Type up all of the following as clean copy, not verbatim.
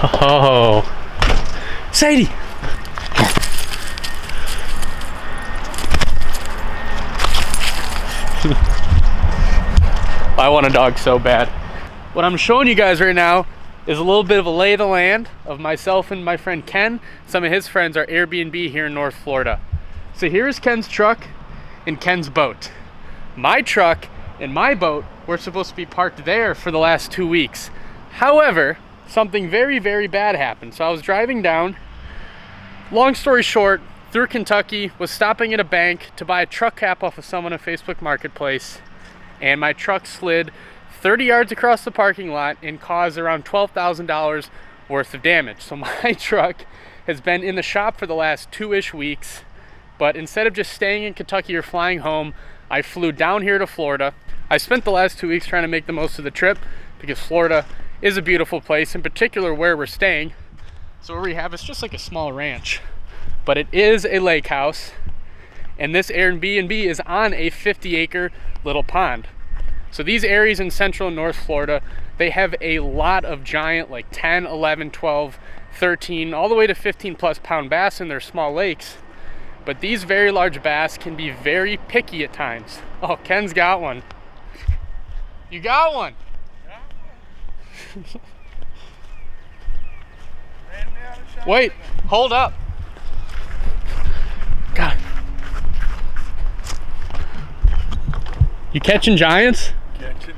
Oh, Sadie. I want a dog so bad. What I'm showing you guys right now is a little bit of a lay of the land of myself and my friend Ken. Some of his friends are Airbnb here in North Florida. So here's Ken's truck and Ken's boat. My truck and my boat were supposed to be parked there for the last 2 weeks. However, something very, very bad happened. So I was driving down, long story short, through Kentucky, was stopping at a bank to buy a truck cap off of someone on Facebook Marketplace, and my truck slid 30 yards across the parking lot and caused around $12,000 worth of damage. So my truck has been in the shop for the last 2-ish weeks, but instead of just staying in Kentucky or flying home, I flew down here to Florida. I spent the last 2 weeks trying to make the most of the trip because Florida is a beautiful place, in particular where we're staying. So where we have, it's just like a small ranch, but it is a lake house, and this Airbnb is on a 50-acre little pond. So these areas in central and north Florida, they have a lot of giant, like 10, 11, 12, 13, all the way to 15 plus pound bass in their small lakes. But these very large bass can be very picky at times. Oh, Ken's got one. You got one. Wait, hold up. God. You catching giants? Catching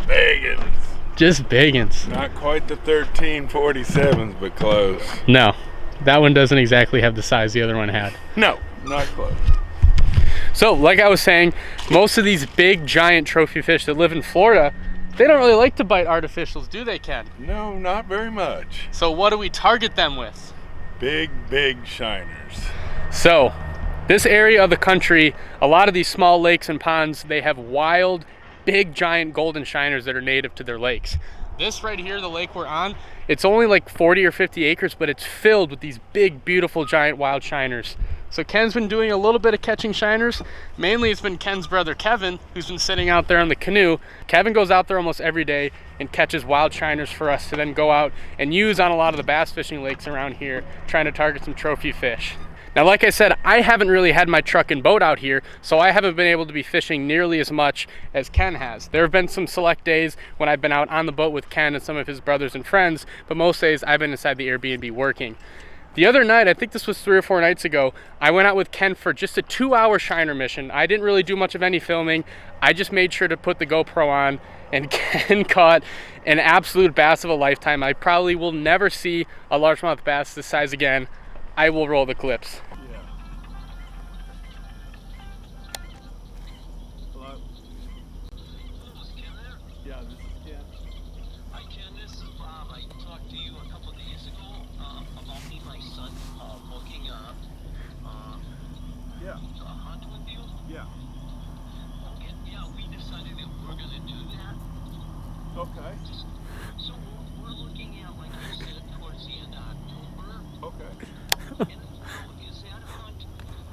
biggins. Just biggins. Not quite the 1347s, but close. No, that one doesn't exactly have the size the other one had. No, not close. So, like I was saying, most of these big giant trophy fish that live in Florida, they don't really like to bite artificials, do they, Ken? No, not very much. So what do we target them with? Big shiners. So, this area of the country, a lot of these small lakes and ponds, they have wild, big, giant golden shiners that are native to their lakes. This right here, the lake we're on, it's only like 40 or 50 acres, but it's filled with these big, beautiful, giant wild shiners. So Ken's been doing a little bit of catching shiners. Mainly it's been Ken's brother Kevin, who's been sitting out there on the canoe. Kevin goes out there almost every day and catches wild shiners for us to then go out and use on a lot of the bass fishing lakes around here, trying to target some trophy fish. Now, like I said, I haven't really had my truck and boat out here, so I haven't been able to be fishing nearly as much as Ken has. There have been some select days when I've been out on the boat with Ken and some of his brothers and friends, but most days I've been inside the Airbnb working. The other night, I think this was 3 or 4 nights ago, I went out with Ken for just a 2-hour shiner mission. I didn't really do much of any filming. I just made sure to put the GoPro on, and Ken caught an absolute bass of a lifetime. I probably will never see a largemouth bass this size again. I will roll the clips. Okay. So we're looking at, like I said, towards the end of October. Okay. And is that hunt,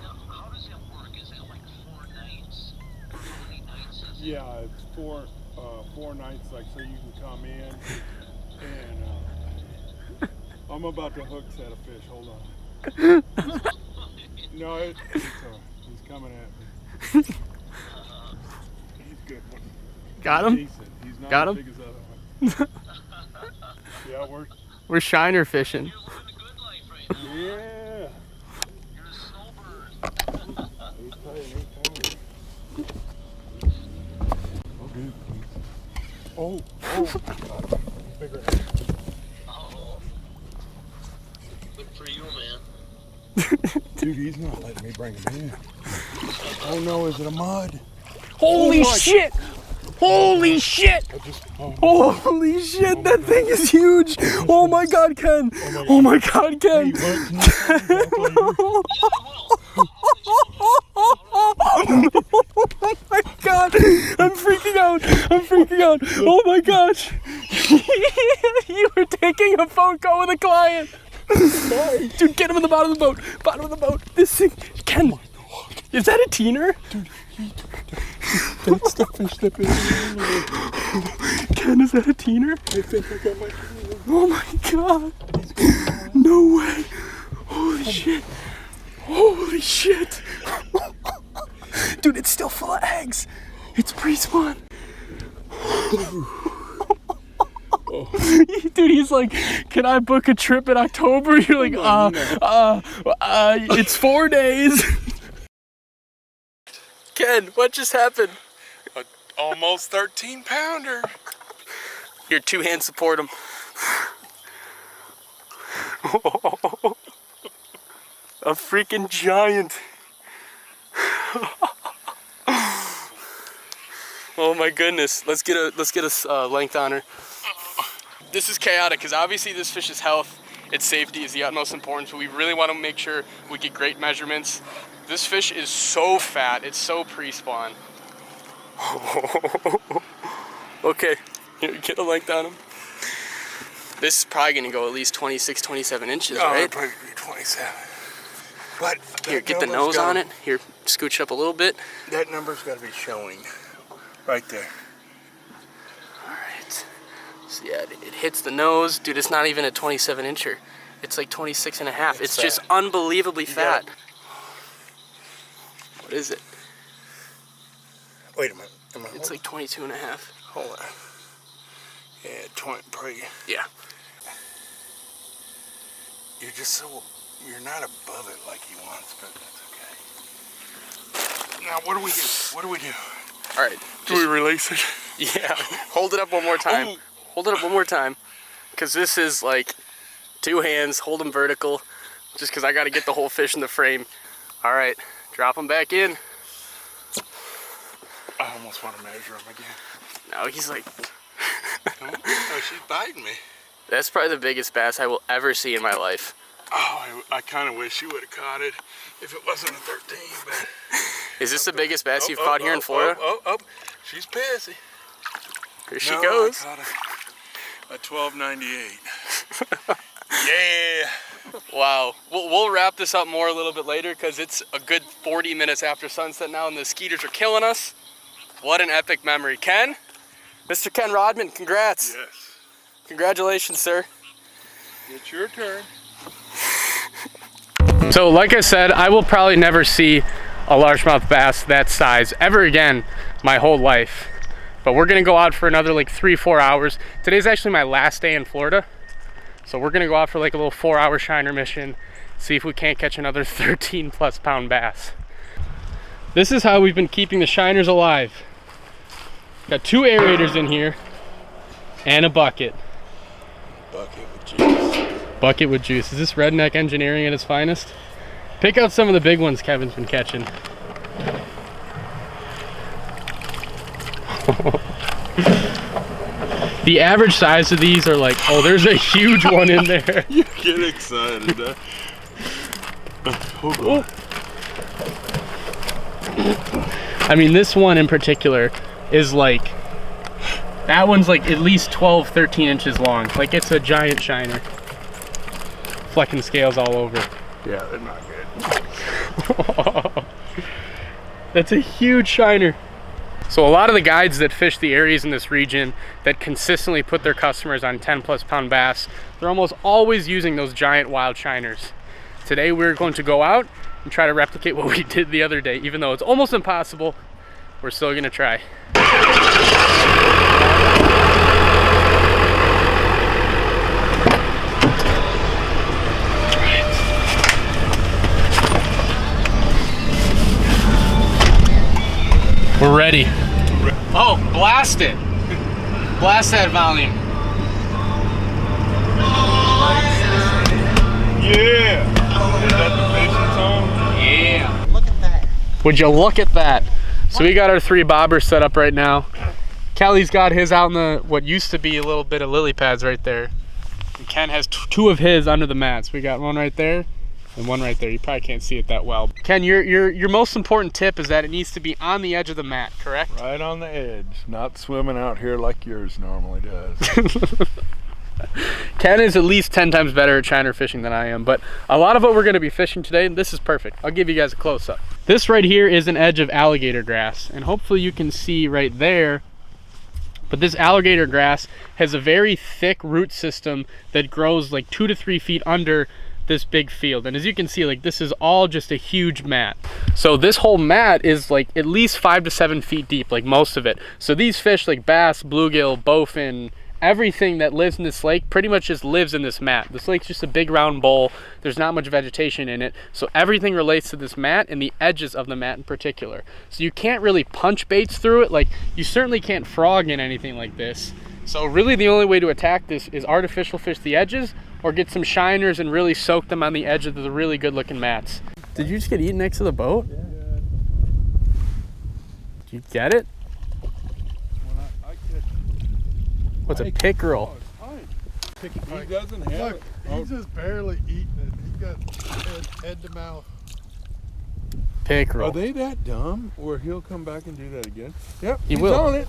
now, how does that work? Is that like 4 nights? Or how many nights is it? Yeah, it's four nights, like, so you can come in and I'm about to hook set a fish. Hold on. No, it's he's coming at me. He's good. Got him? Decent. He's not Got as him? big as the other one. Yeah, We're shiner fishing. You're living the good life right now. yeah. You're a snowbird. He's tight. Oh, dude. Oh. God. Bigger. Oh. Good for you, man. Dude, he's not letting me bring him in. Oh no, is it a mud? Holy my- shit! Holy shit! Holy shit, that thing is huge! Oh my god, Ken! Oh my god, Ken! Oh my god! I'm freaking out! I'm freaking out! Oh my gosh! You were taking a phone call with a client! Dude, get him in the bottom of the boat! Bottom of the boat! This thing, Ken! Is that a teener? That's the fish that bit me. Ken, is that a teener? I think I got my teener. Oh my god. No way. Holy shit. Holy shit. Dude, it's still full of eggs. It's pre-spawn. Dude, he's like, can I book a trip in October? You're like, it's 4 days. Ken, what just happened? Almost 13-pounder. Your 2 hands support him. A freaking giant. Oh my goodness. Let's get a length on her. This is chaotic because obviously this fish's health, its safety is the utmost importance, but we really want to make sure we get great measurements. This fish is so fat, it's so pre-spawn. Okay, here, get a length on him. This is probably gonna go at least 26, 27 inches, right? It'll probably be 27. But Here, get the nose on it. Here, scooch up a little bit. That number's got to be showing right there. All right. So yeah, it hits the nose. Dude, it's not even a 27 incher. It's like 26 and a half. It's just unbelievably fat. What is it? Wait a minute. It's like 22 and a half. Hold on. Yeah, 20, probably. Yeah. You're just so, you're not above it like he wants, but that's okay. Now, what do we do? What do we do? All right. Do we release it? Yeah. Hold it up one more time. Oh. Hold it up one more time. Because this is like 2 hands, hold them vertical. Just because I got to get the whole fish in the frame. All right. Drop them back in. I almost want to measure him again. Now he's like... Oh, she's biting me. That's probably the biggest bass I will ever see in my life. Oh, I kind of wish you would have caught it if it wasn't a 13, but... Is this the biggest bass you've caught here in Florida? Oh, she's pissy. Here she goes. I caught a 1298. Yeah. Wow. We'll wrap this up more a little bit later because it's a good 40 minutes after sunset now and the skeeters are killing us. What an epic memory. Ken? Mr. Ken Rodman, congrats. Yes. Congratulations, sir. It's your turn. So like I said, I will probably never see a largemouth bass that size ever again my whole life. But we're gonna go out for another like 3-4 hours. Today's actually my last day in Florida. So we're gonna go out for like a little 4-hour shiner mission, see if we can't catch another 13+ pound bass. This is how we've been keeping the shiners alive. Got 2 aerators in here and a bucket. Bucket with juice. Bucket with juice. Is this redneck engineering at its finest? Pick out some of the big ones Kevin's been catching. The average size of these are like, oh, there's a huge one in there. You get excited, Hold on. I mean, this one in particular is like, that one's like at least 12, 13 inches long. Like it's a giant shiner. Flecking scales all over. Yeah, they're not good. That's a huge shiner. So a lot of the guides that fish the areas in this region that consistently put their customers on 10+ pound bass, they're almost always using those giant wild shiners. Today we're going to go out and try to replicate what we did the other day. Even though it's almost impossible, we're still gonna try. We're ready. Oh, blast it. Blast that volume. Yeah. Is that the fishing song? Yeah. Look at that. Would you look at that? So we got our 3 bobbers set up right now. Kelly's got his out in the, what used to be a little bit of lily pads right there. And Ken has 2 of his under the mats. We got one right there and one right there. You probably can't see it that well. Ken, your most important tip is that it needs to be on the edge of the mat, correct? Right on the edge, not swimming out here like yours normally does. Ken is at least 10 times better at shiner fishing than I am, but a lot of what we're going to be fishing today, this is perfect. I'll give you guys a close-up. This right here is an edge of alligator grass, and hopefully you can see right there But this alligator grass has a very thick root system that grows like 2 to 3 feet under this big field. And as you can see, like this is all just a huge mat. So this whole mat is like at least 5 to 7 feet deep, like most of it. So these fish like bass, bluegill, bowfin, everything that lives in this lake pretty much just lives in this mat. This lake's just a big round bowl. There's not much vegetation in it. So everything relates to this mat and the edges of the mat in particular. So you can't really punch baits through it. Like you certainly can't frog in anything like this. So really the only way to attack this is artificial fish the edges or get some shiners and really soak them on the edge of the really good looking mats. Did you just get eaten next to the boat? Yeah. Did you get it? When I catch What's a pickerel? He doesn't have it. He's just barely eating it. He got head to mouth. Pickerel. Are they that dumb where he'll come back and do that again? Yep, He he's will. on it.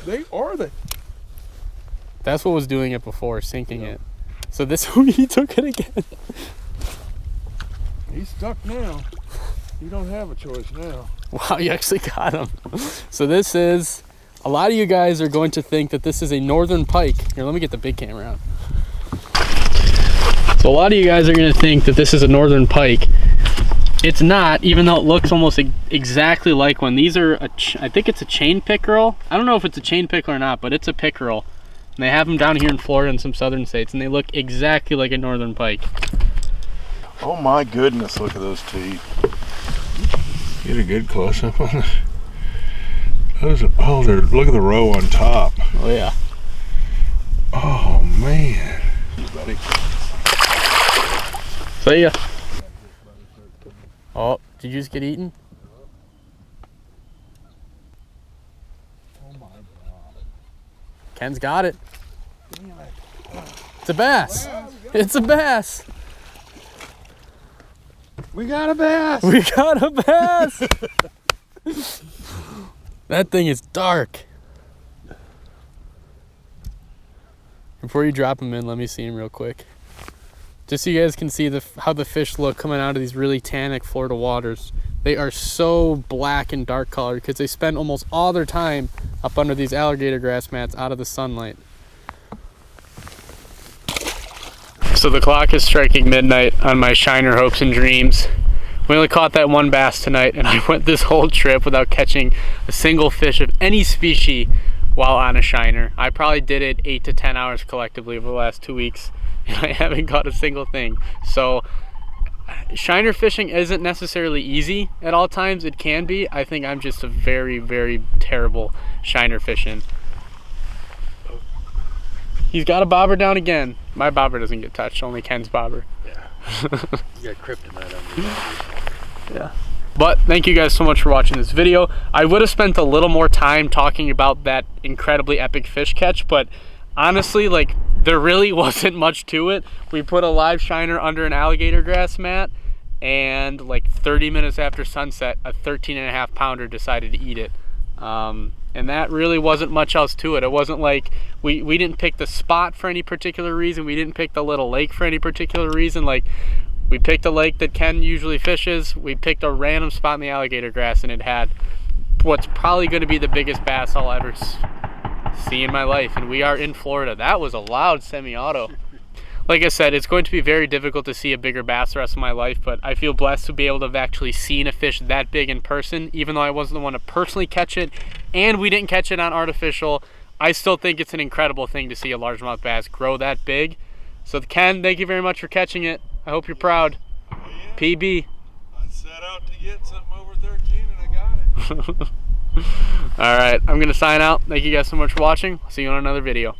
They. That's what was doing it before, sinking it. So this he took it again. He's stuck now. You don't have a choice now. Wow, you actually got him. So this is, a lot of you guys are going to think that this is a northern pike. Here, let me get the big camera out. So a lot of you guys are going to think that this is a northern pike. It's not, even though it looks almost exactly like one. These are, I think it's a chain pickerel. I don't know if it's a chain pickerel or not, but it's a pickerel. And they have them down here in Florida and some southern states, and they look exactly like a northern pike. Oh my goodness, look at those teeth. Get a good close up on it. Look at the row on top. Oh yeah. Oh man. Buddy. See ya. Oh, did you just get eaten? Oh my God. Ken's got it. It's a bass. It's a bass. We got a bass. We got a bass. That thing is dark. Before you drop him in, let me see him real quick. Just so you guys can see how the fish look coming out of these really tannic Florida waters. They are so black and dark colored because they spend almost all their time up under these alligator grass mats out of the sunlight. So the clock is striking midnight on my Shiner hopes and dreams. We only caught that one bass tonight, and I went this whole trip without catching a single fish of any species while on a Shiner. I probably did it 8 to 10 hours collectively over the last 2 weeks, and I haven't caught a single thing. So Shiner fishing isn't necessarily easy at all times. It can be. I think I'm just a very, very terrible Shiner fishing. He's got a bobber down again. My bobber doesn't get touched, only Ken's bobber. You got kryptonite on your Yeah. But thank you guys so much for watching this video. I would have spent a little more time talking about that incredibly epic fish catch, but honestly, like, there really wasn't much to it. We put a live Shiner under an alligator grass mat, and like 30 minutes after sunset, a 13.5 pounder decided to eat it. And that really wasn't much else to it. It wasn't like we didn't pick the spot for any particular reason. We didn't pick the little lake for any particular reason. Like, we picked a lake that Ken usually fishes. We picked a random spot in the alligator grass, and it had what's probably going to be the biggest bass I'll ever see in my life. And we are in Florida. That was a loud semi-auto. Like I said, it's going to be very difficult to see a bigger bass the rest of my life, but I feel blessed to be able to have actually seen a fish that big in person, even though I wasn't the one to personally catch it, and we didn't catch it on artificial. I still think it's an incredible thing to see a largemouth bass grow that big. So Ken, thank you very much for catching it. I hope you're proud. Oh, yeah. PB. I set out to get something over 13 and I got it. All right, I'm gonna sign out. Thank you guys so much for watching. See you on another video.